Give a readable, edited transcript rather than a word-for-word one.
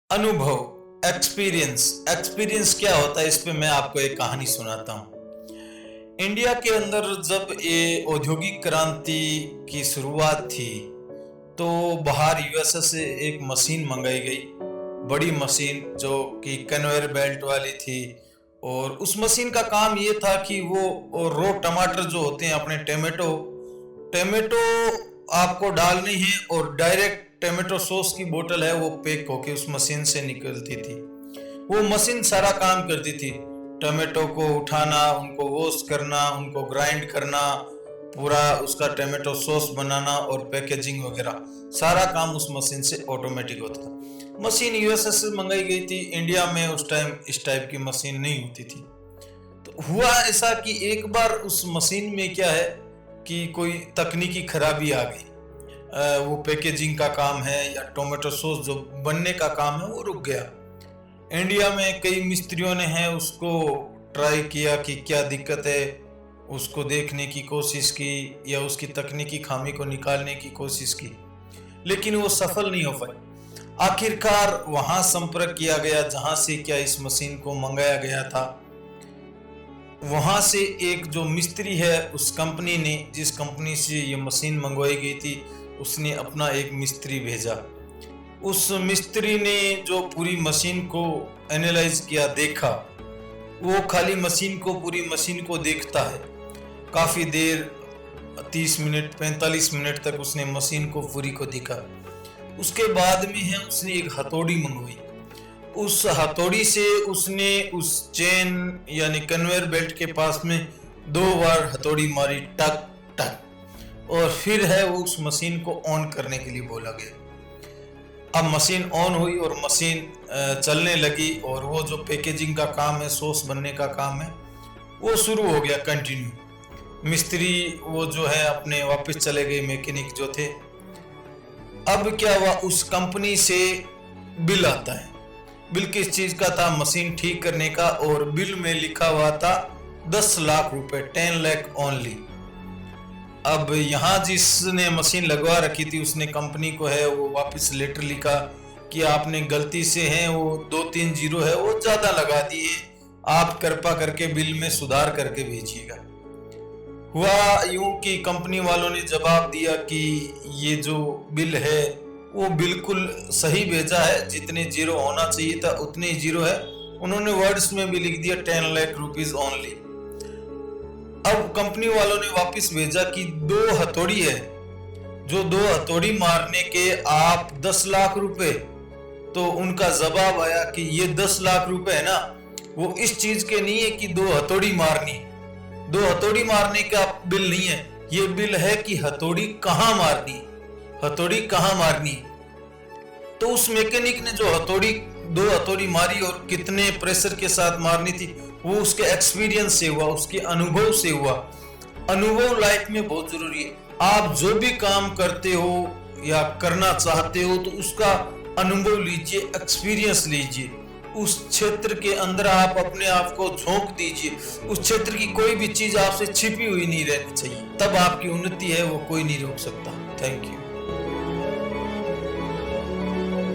अनुभव, experience. Experience क्या होता है, इस पे मैं आपको एक कहानी सुनाता हूँ। इंडिया के अंदर जब ये औद्योगिक क्रांति की शुरुआत थी, तो बाहर यूएसए से एक मशीन मंगाई गई, बड़ी मशीन जो कि कन्वेयर बेल्ट वाली थी। और उस मशीन का काम ये था कि वो रो टमाटर जो होते हैं, अपने टमाटो टमाटो आपको डालनी है और डायरेक्ट टमाटो सॉस की बोतल है वो पैक होके उस मशीन से निकलती थी। वो मशीन सारा काम करती थी, टमाटो को उठाना, उनको वॉश करना, उनको ग्राइंड करना, पूरा उसका टमाटो सॉस बनाना और पैकेजिंग वगैरह सारा काम उस मशीन से ऑटोमेटिक होता था। मशीन यूएसए से मंगाई गई थी, इंडिया में उस टाइम इस टाइप की मशीन नहीं होती थी। तो हुआ ऐसा कि एक बार उस मशीन में क्या है कि कोई तकनीकी खराबी आ गई। वो पैकेजिंग का काम है या टोमेटो सॉस जो बनने का काम है वो रुक गया। इंडिया में कई मिस्त्रियों ने है उसको ट्राई किया कि क्या दिक्कत है, उसको देखने की कोशिश की या उसकी तकनीकी खामी को निकालने की कोशिश की, लेकिन वो सफल नहीं हो पाई। आखिरकार वहां संपर्क किया गया जहां से क्या इस मशीन को मंगाया गया था। वहां से एक जो मिस्त्री है, उस कंपनी ने, जिस कंपनी से ये मशीन मंगवाई गई थी, उसने अपना एक मिस्त्री भेजा। उस मिस्त्री ने जो पूरी मशीन को एनालाइज किया, देखा, वो खाली मशीन को, पूरी मशीन को देखता है काफी देर, 30 मिनट 45 मिनट तक उसने मशीन को पूरी को देखा। उसके बाद में है उसने एक हथौड़ी मंगवाई। उस हथौड़ी से उसने उस चेन यानी कन्वेयर बेल्ट के पास में 2 बार हथौड़ी मारी, टक टक, और फिर है वो उस मशीन को ऑन करने के लिए बोला गया। अब मशीन ऑन हुई और मशीन चलने लगी और वो जो पैकेजिंग का काम है, सॉस बनने का काम है, वो शुरू हो गया कंटिन्यू। मिस्त्री वो जो है अपने वापस चले गए, मैकेनिक जो थे। अब क्या हुआ, उस कंपनी से बिल आता है। बिल किस चीज का था? मशीन ठीक करने का, और बिल में लिखा हुआ था 10 लाख रुपए, 10 लाख ओनली। अब यहाँ जिसने मशीन लगवा रखी थी उसने कंपनी को है वो वापस लेटर लिखा कि आपने गलती से है वो 2-3 जीरो है वो ज्यादा लगा दिए, आप कृपा करके बिल में सुधार करके भेजिएगा। हुआ यूं कि कंपनी वालों ने जवाब दिया कि ये जो बिल है वो बिल्कुल सही भेजा है, जितने जीरो होना चाहिए था उतने ही जीरो है। उन्होंने वर्ड्स में भी लिख दिया 10 लाख रुपीज ओनली। अब कंपनी वालों ने वापस भेजा कि 2 हथौड़ी है, जो 2 हथौड़ी मारने के आप 10 लाख रुपए। तो उनका जवाब आया कि ये 10 लाख रुपए है ना, वो इस चीज के नहीं है कि 2 हथौड़ी मारनी, 2 हथौड़ी मारने का बिल नहीं है, ये बिल है कि हथौड़ी कहाँ मारनी, हथौड़ी कहाँ मारनी। तो उस मैकेनिक ने जो 2 हथौड़ी मारी और कितने प्रेशर के साथ मारनी थी, वो उसके एक्सपीरियंस से हुआ, उसके अनुभव से हुआ। अनुभव लाइफ में बहुत जरूरी है। आप जो भी काम करते हो या करना चाहते हो तो उसका अनुभव लीजिए, एक्सपीरियंस लीजिए। उस क्षेत्र के अंदर आप अपने आप को झोंक दीजिए। उस क्षेत्र की कोई भी चीज आपसे छिपी हुई नहीं रहनी चाहिए, तब आपकी उन्नति है वो कोई नहीं रोक सकता। Thank you.